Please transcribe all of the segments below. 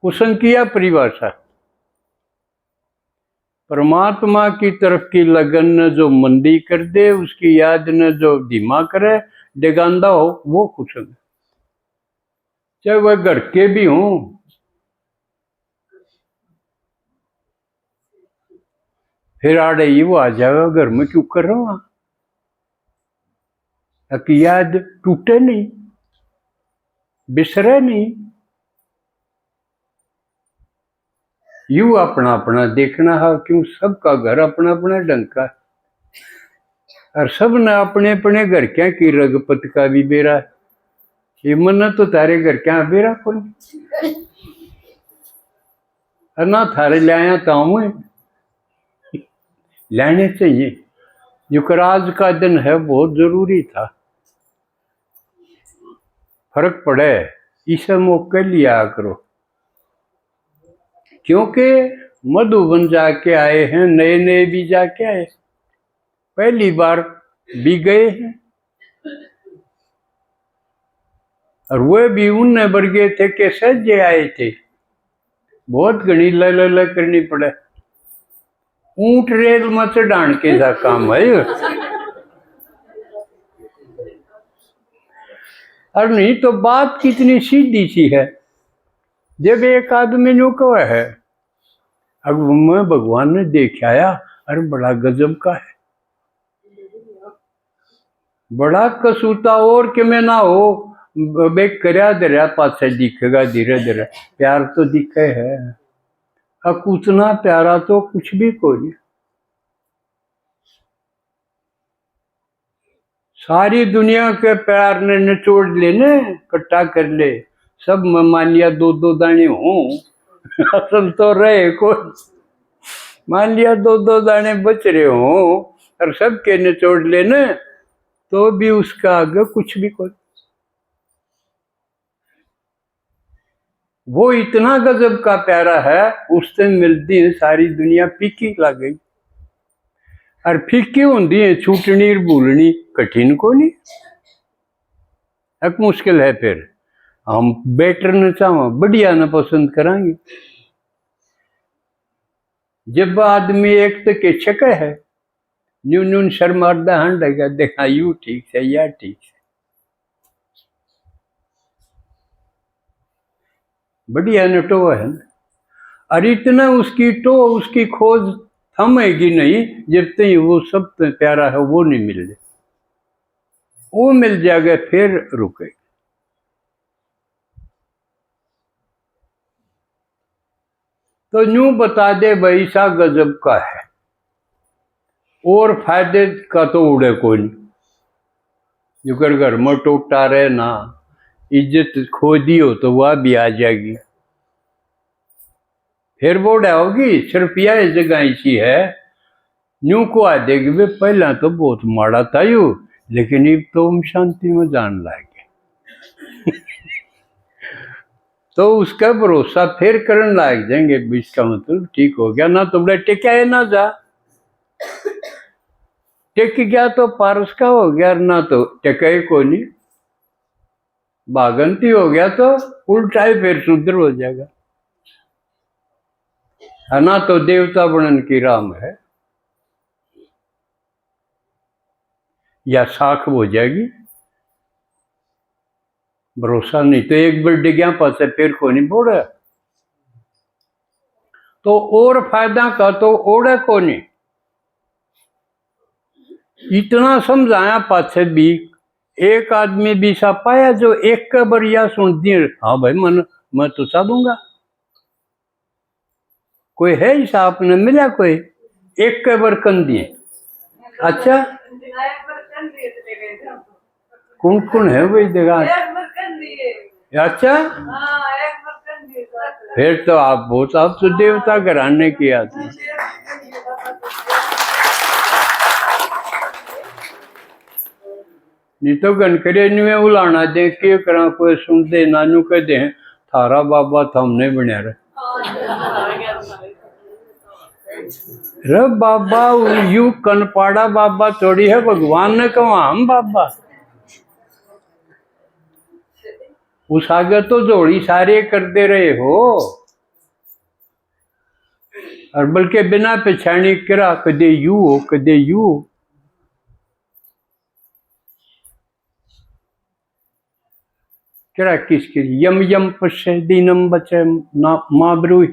उसने किया परिभाषा, परमात्मा की तरफ की लगन न जो मंदी कर दे, उसकी याद न जो धीमा करे, डेगांदा हो वो कुशन। चाहे वह घर के भी हों, फिर आड़े ही वो आ जाएगा, घर में क्यों कर रहा हूं, ताकि याद टूटे नहीं, बिसरे नहीं। यू अपना अपना देखना है, क्यों सबका घर अपना अपना ढंग का, और सब ने अपने अपने घर क्या की रगपत का भी बेरा है। ये मन तो तारे घर क्या बेरा कौन ना थारे लाया ताऊ लाने चाहिए। युकराज का दिन है, बहुत जरूरी था, फर्क पड़े, इसे मौके लिया करो, क्योंकि मधुबन जाके आए हैं, नए नए भी जाके आए, पहली बार भी गए हैं, और वे भी उनने बरगे थे कि सजे आए थे, बहुत घनी ल करनी पड़े, ऊंट रेल में चढ़ान के जा काम है। और नहीं तो बात कितनी सीधी सी है, जब एक आदमी नो कहा है, अब मैं भगवान ने देख आया, अरे बड़ा गजब का है, बड़ा कसूता, और कि मैं ना हो बे करया दरिया पासे दिखेगा धीरे धीरे, प्यार तो दिखे है, अब उतना प्यारा तो कुछ भी कोई। सारी दुनिया के प्यार ने निचोड़ लेने, इकट्ठा कर ले, सब मान लिया दो दो दाने हों, असल तो रहे कोई, मान लिया दो दो दाने बच रहे हों, और सबके निचोड़ लेने, तो भी उसका आगे कुछ भी कोई। वो इतना गजब का प्यारा है, उससे मिलती है सारी दुनिया फीकी लग गई, और फीकी होती है छूटनी भूलनी कठिन को नहीं, एक मुश्किल है। फिर हम बेटर न चाहो बढ़िया न पसंद करांगे। जब आदमी एक तो के छक है, न्यून न्यून शर्मादा हंडेगा, देखा यू ठीक है या ठीक है, बढ़िया न टो है, और इतना उसकी टो उसकी खोज थमेगी नहीं जब तक वो सब प्यारा है वो नहीं मिल जाए, वो मिल जाएगा फिर रुके। तो यूं बता दे भाई सा गजब का है, और फायदे का तो उड़े कोई नहीं, जो कर घर में टोटा रहे ना, इज्जत खो दी हो तो वह भी आ जाएगी, फिर वो होगी। सिर्फ यह जगह ऐसी है, यूं को आ देगी वे पहला तो बहुत माड़ा था यू, लेकिन अब तो हम शांति में जान लागे तो उसका भरोसा फिर करने लाग जाएंगे, इसका मतलब ठीक हो गया ना, तुमने टिका है ना जा, टिक गया तो पारस का हो गया, ना तो टिका को नहीं, बागंती हो गया तो उल्टा ही फिर शुद्र हो जाएगा, है ना, तो देवता बनन की राम है, या साख हो जाएगी, भरोसा नहीं तो एक बार डिग्या पास फिर को नहीं बोड़ा, तो और फायदा का तो ओढ़े को नहीं, इतना समझाया पाछे भी एक आदमी भी सा पाया जो एक का बढ़िया सुन दिए, हाँ भाई मन मैं तो सा दूंगा, कोई है ही साहब ने मिला कोई एक के बरकन दिए, अच्छा कौन कौन है वही जगह, अच्छा फिर तो आप बहुत, आप तो देवता घराने की आदमी, नहीं तो गनकरे नुए उलाना दे के करा, कोई सुन दे नानू कह दे थारा बाबा था हमने बना रहे, रे बाबा यू कनपाड़ा बाबा थोड़ी है, भगवान ने कहा हम बाबा, उस आगे तो जोड़ी सारे कर दे रहे हो, और बल्कि बिना पछाणी करा कदे यू हो कदे यू हो। करा किसके यम यम पश्य दीनम बचे माँ ब्रूही।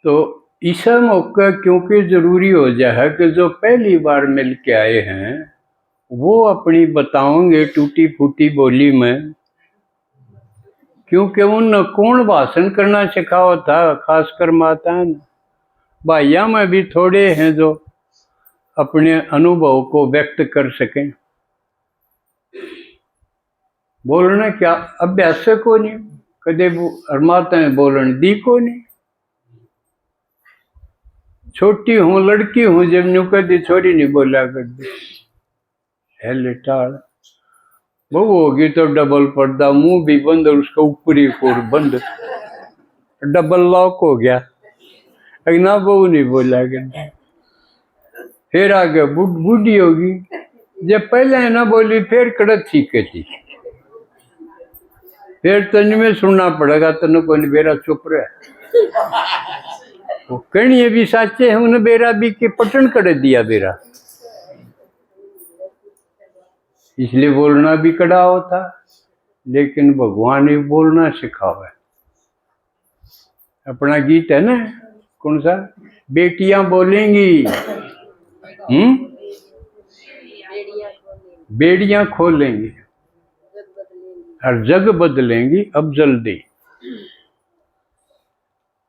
तो ईसा मौका क्योंकि जरूरी हो जाए कि जो पहली बार मिल के आए हैं वो अपनी बताओगे टूटी फूटी बोली में, क्योंकि उन कौन भाषण करना सिखाओ था, खासकर माता ने। भाइया में भी थोड़े हैं जो अपने अनुभव को व्यक्त कर सकें। बोलना क्या अभ्यास को नहीं, कदे माता ने बोलन दी को नहीं। छोटी हूँ लड़की हूँ जब न्यू कदी छोरी नहीं बोला कर दी है लेटाड़। बहू होगी तो डबल पर्दा, मुंह भी बंद और उसका ऊपरी कोर बंद, डबल लॉक हो गया। ना बहू नहीं बोला कर। फिर आगे बूढ़ी होगी, जब पहले ना बोली फिर कड़क सीखे थी, फिर तन में सुनना पड़ेगा। तन को बेरा चुप रहा, वो कहनी भी साचे है उन्हें बेरा भी के पटन कर दिया बेरा, इसलिए बोलना भी कड़ा होता। लेकिन भगवान ने बोलना सिखावा। अपना गीत है ना कौन सा, बेटियां बोलेंगी बेड़ियां खोलेंगी और जग बदलेंगी अब जल्दी।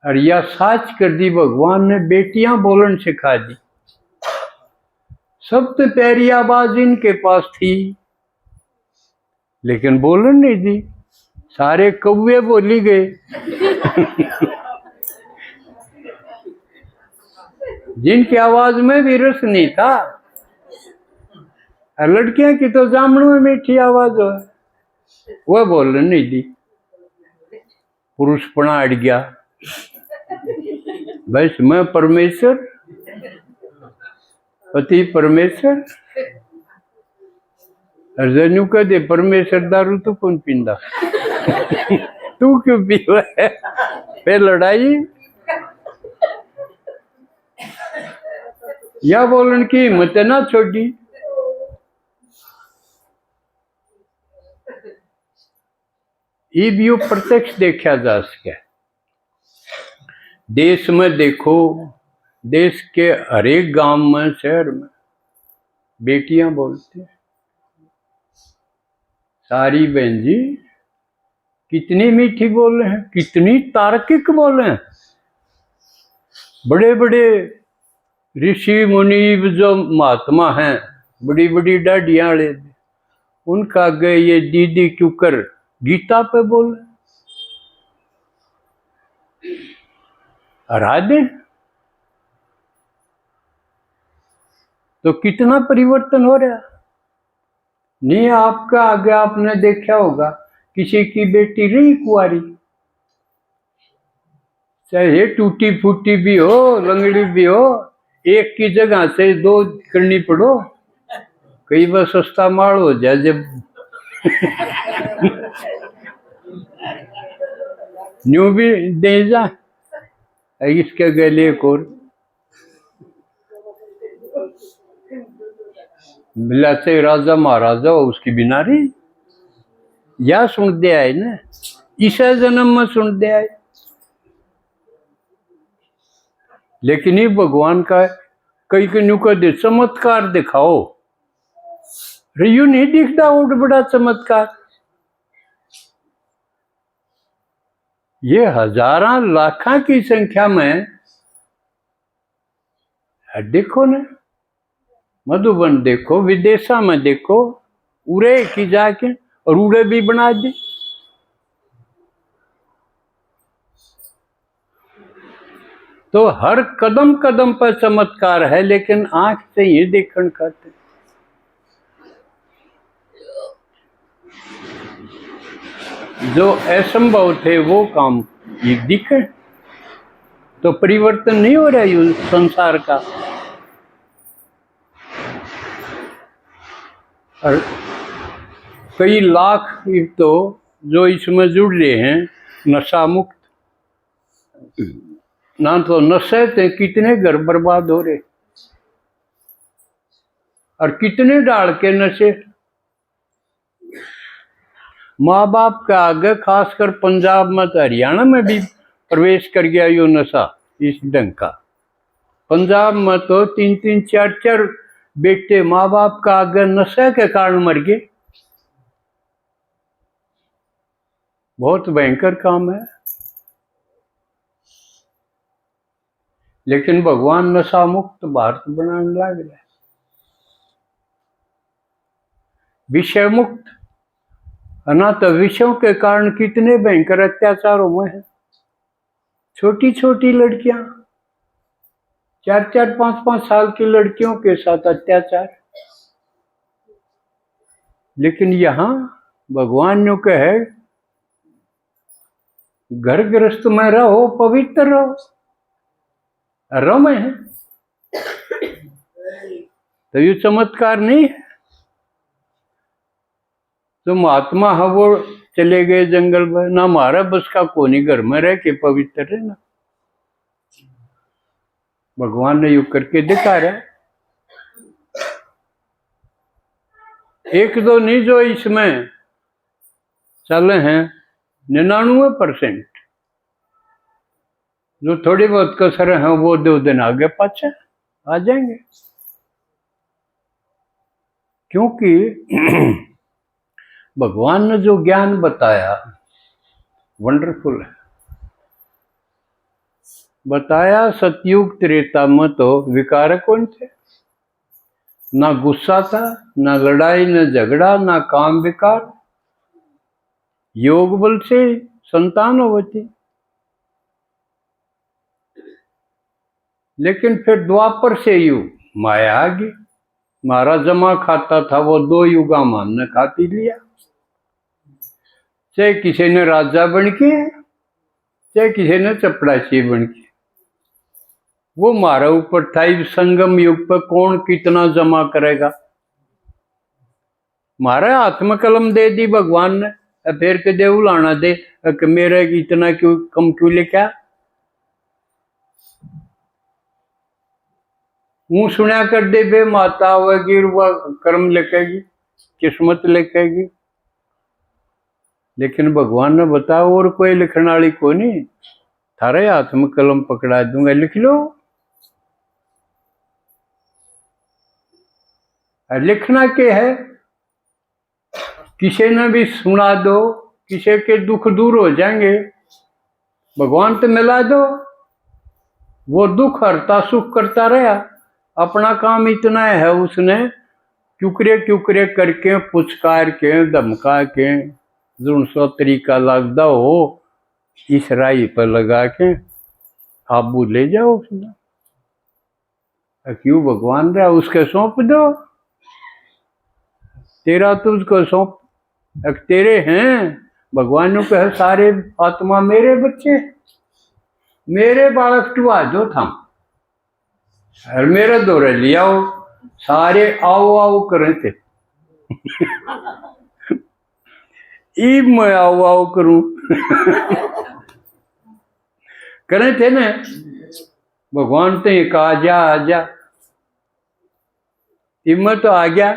और यह साच कर दी भगवान ने, बेटियां बोलन सिखा दी। सबसे प्यारी आवाज इनके पास थी लेकिन बोलन नहीं दी, सारे कौवे बोली गए। जिनकी आवाज में भी रस नहीं था। और लड़कियां की तो जामनों में मीठी आवाज हो, वह बोलन नहीं दी। पुरुषपना अड़ गया, बस मैं परमेश्वर, पति परमेश्वर। अर्जनु का दे परमेश्वर दारू तो कौन पींदा। तू क्यों पीवा है, फिर लड़ाई। या बोलन की हिम्मत ना छोड़ी। ये भी प्रत्यक्ष देखा जा सके। देश में देखो, देश के हर एक गांव में शहर में बेटियां बोलते हैं। सारी बहन जी कितनी मीठी बोले हैं, कितनी तार्किक बोले हैं। बड़े बड़े ऋषि मुनि जो महात्मा हैं, बड़ी बड़ी डाढ़ियां वाले, उनका आगे ये दीदी क्यों कर गीता पे बोले हरा दे। तो कितना परिवर्तन हो रहा नहीं। आपका आगे आपने देखा होगा, किसी की बेटी रही कुंवारी, चाहे टूटी फूटी भी हो, लंगड़ी भी हो, एक की जगह से दो करनी पड़ो, कई बार सस्ता माल हो जाए। जब न्यू भी दे जा, इसके गले को मिला से राजा महाराजा हो, उसकी बिना रही। या सुन दे आए ना, ईसा जन्म में सुन दे आए। लेकिन ये भगवान का कई कन्यू का दे चमत्कार दिखाओ, रियू नहीं दिखता उठ बड़ा चमत्कार। ये हजारों लाखों की संख्या में देखो ना, मधुबन देखो, विदेशा में देखो, उड़े की जाके और उड़े भी बना दे। तो हर कदम कदम पर चमत्कार है, लेकिन आंख से ही देखन करते। जो असंभव थे वो काम ये दिखे, तो परिवर्तन नहीं हो रहा है संसार का। और कई लाख तो जो इसमें जुड़ रहे हैं नशा मुक्त, ना तो नशे थे, कितने घर बर्बाद हो रहे और कितने डाल के नशे। माँ बाप के आगे, खासकर पंजाब में तो हरियाणा में भी प्रवेश कर गया यो नशा इस ढंग का। पंजाब में तो 3-3, 4-4 बेटे माँ बाप का आगे नशे के कारण मर गए। बहुत भयंकर काम है। लेकिन भगवान नशा मुक्त भारत बनाने लग रहा है, विषय मुक्त। अनाथ विषयों के कारण कितने भयंकर अत्याचार हुए हैं। छोटी छोटी लड़कियां, 4-4, 5-5 साल की लड़कियों के साथ अत्याचार। लेकिन यहाँ भगवान ने कहे घर गृहस्थ में रहो, पवित्र रहो, रमे है। तो ये चमत्कार नहीं है। तो महात्मा है वो चले गए जंगल में, ना हमारा बस का कोनी घर में रह के पवित्र रहना। भगवान ने युग करके दिखा रहा है। एक दो नहीं जो इसमें चले हैं, 99% जो थोड़ी बहुत कसर है वो 2 दिन आगे पाछे आ जाएंगे। क्योंकि भगवान ने जो ज्ञान बताया वंडरफुल है। बताया सतयुग त्रेता में तो विकार कौन थे, ना गुस्सा था, ना लड़ाई, ना झगड़ा, ना काम विकार। योग बल से संतान होती। लेकिन फिर द्वापर से युग माया आ गई। मारा जमा खाता था वो 2 युगा मान ने खाती लिया। चाहे किसी ने राजा बन के, चाहे किसी ने चपड़ासी बन के, वो मारा ऊपर था। संगम युग पर कौन कितना जमा करेगा। मारा हाथ में कलम दे दी भगवान ने, फिर के दे उलाना दे कि मेरे इतना क्यों कम क्यों लिखा। मुंह सुना कर दे बे माता होगी, वह कर्म लिखेगी, किस्मत लिखेगी। लेकिन भगवान ने बताया और कोई लिखने वाली को नहीं, थारे हाथ में कलम पकड़ा दूंगा, लिख लो। लिखना के है, किसी ने भी सुना दो, किसी के दुख दूर हो जाएंगे। भगवान तो मिला दो, वो दुख हरता सुख करता रहा। अपना काम इतना है उसने क्यूकरे करके पुचकार के धमका के जो सो तरीका लगता हो इस राई पर लगा के आबू ले जाओ उसने। क्यों भगवान रहा उसके सौंप दो, तेरा तुझको सौंप, तेरे हैं। भगवान ने कहा सारे आत्मा मेरे बच्चे, मेरे बालक तू आ जो था और मेरे दौरे लियाओ। सारे आओ आओ करे थे। ईब मैं आओ आओ करूं करे थे ना। भगवान तो एक आ जा, हिम्मत तो आ गया।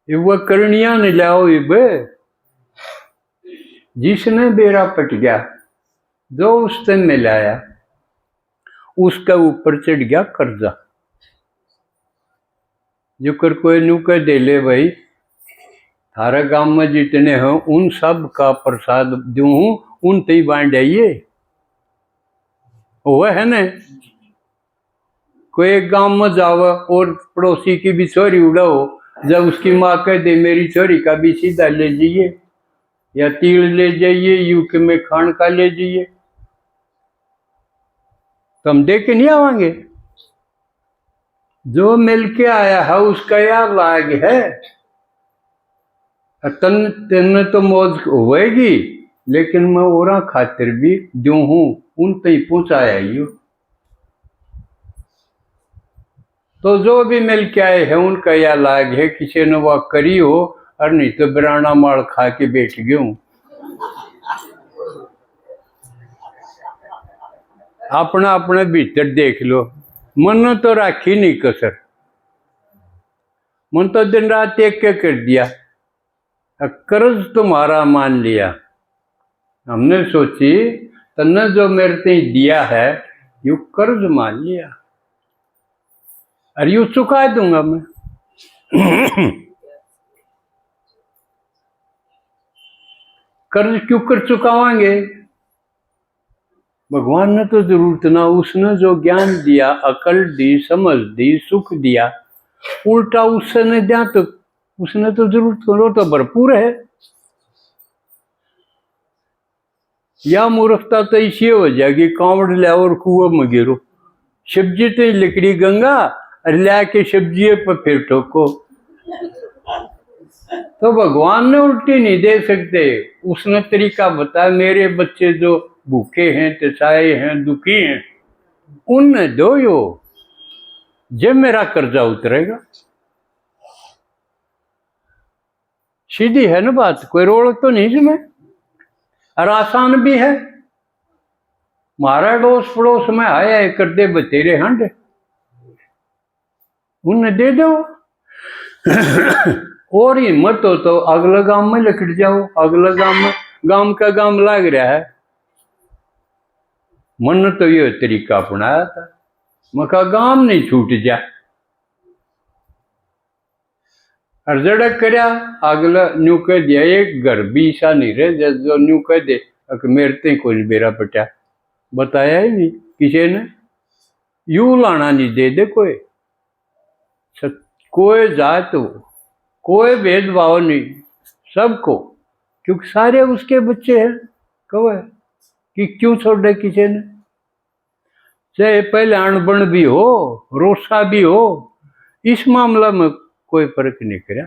वह करनिया ने लाओ इब, जिसने बेरा पट गया जो उससे मिलाया उसका ऊपर चढ़ गया कर्जा। जो कर कोई नु कह दे ले भाई थारा गांव में जितने हो उन सब का प्रसाद दूं, उन ते ही बांट आइए। वह है ना, कोई एक गांव में जाओ और पड़ोसी की भी छोरी उड़ाओ, जब उसकी माँ कह दे मेरी छोरी का भी सीधा ले जाइए, या तिल ले जाइए, यूके में खान का ले जाइए, तो हम दे के नहीं आवांगे। जो मिल के आया है उसका यार लाग है। तन तो मौज होएगी, लेकिन मैं और खातिर भी जो हूं उन तक पहुंचाया ही। तो जो भी मिल के आए हैं उनका यह लाग है, किसी ने वह करी हो और नहीं तो बिराना माल खा के बैठ गए हूं। अपना अपने भीतर देख लो, मन तो राखी नहीं कसर, मन तो दिन रात एक के कर दिया, कर्ज तुम्हारा मान लिया। हमने सोची तन्ने जो मेरे ते दिया है यू कर्ज मान लिया और यू चुका दूंगा मैं। कर्ज क्यों कर चुकावांगे? भगवान ने तो जरूरत ना, उसने जो ज्ञान दिया, अकल दी, समझ दी, सुख दिया, उल्टा उससे ने दिया तो उसने तो जरूरत करो तो भरपूर है। या मूर्खता तो इसी हो जाएगी, कांवड़ ले और कुएं में गिरो, सब्जी तो लकड़ी गंगा और लिया के सब्जी पर फिर ठोको। तो भगवान ने उल्टी नहीं दे सकते, उसने तरीका बताया, मेरे बच्चे जो भूखे हैं, तसाए हैं, दुखी हैं, उन्हें दो यो, जब मेरा कर्जा उतरेगा। सीधी है ना बात, कोई रोल तो नहीं इसमें, और आसान भी है। मारा डोस पड़ोस में आया है कर दे बतेरे हंड, उन्हें दे दो। और हिम्मत हो तो अगला गांव में लकड़ जाओ, अगला गांव का गांव लाग रहा है। मन ने तो ये तरीका अपनाया था, मका गांव नहीं छूट जा, और जड़क करया अगला न्यू कह दिया, एक घर भी ऐसा नहीं रहे जो न्यू कह दे मेरे ते कोई बेरा पटा, बताया ही नहीं किसी ने, यू लाना नहीं दे दे कोई जात हो, कोई भेदभाव नहीं, सबको, क्योंकि सारे उसके बच्चे हैं। कहो कि क्यों छोड़े किसी ने, चाहे पहले अनबन भी हो, रोसा भी हो, इस मामला में कोई फर्क नहीं करा।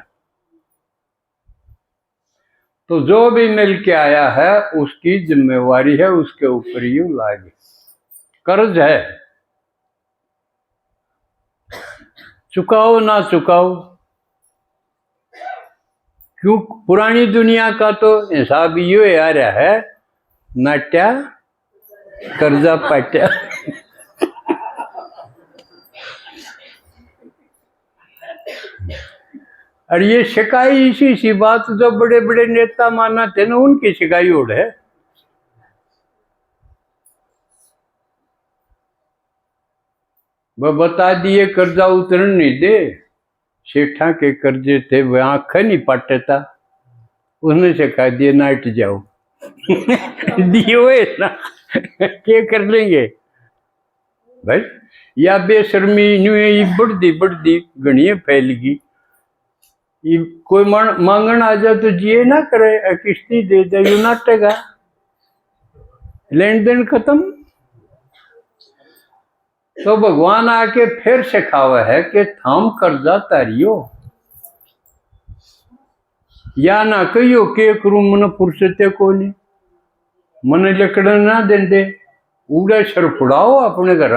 तो जो भी मिल के आया है उसकी जिम्मेवारी है, उसके ऊपर यूं लागे, कर्ज है, चुकाओ ना चुकाओ। क्यों पुरानी दुनिया का तो हिसाब ये आ रहा है, नाट्या कर्जा पाट्या। और ये शिकाई इसी सी बात जो बड़े बड़े नेता माना थे ना, उनकी शिकाई उड़ है। वह बता दिए कर्जा उतरन नहीं दे, सेठा के कर्जे थे वह आंख नहीं पाटता, उसने सिखा दिए नाट जाओ। दियो ना क्या कर लेंगे भाई, या बेशर्मी बढ़ती गणिये फैलगी, कोई मांगन आ जाए तो जिये ना करे, किश्ती दे दे, यू नाटेगा, लेन देन खत्म। तो भगवान आके फिर सिखावा है कि थाम कर्जा तारियो, या ना कहियो के करूं मन फुर्सते को नहीं, मन लकड़न ना देंदे, उड़े सर फुड़ाओ अपने घर,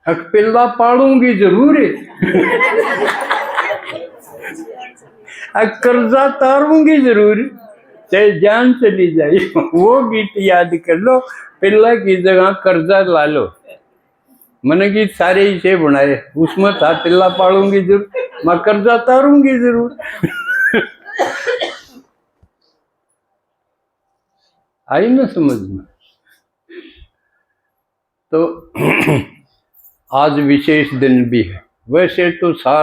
पिल्ला पालूंगी जरूर, कर्जा तारूंगी जरूर, चाहे जान चली जाए। वो गीत याद कर लो, पिल्ला की जगह कर्जा ला लो, मैंने गीत सारे ही से बनाए, उसमें था पिल्ला पालूंगी जरूर, मैं कर्जा तारूंगी जरूर। आई ना समझ में? तो आज विशेष दिन भी है, वैसे तो सारा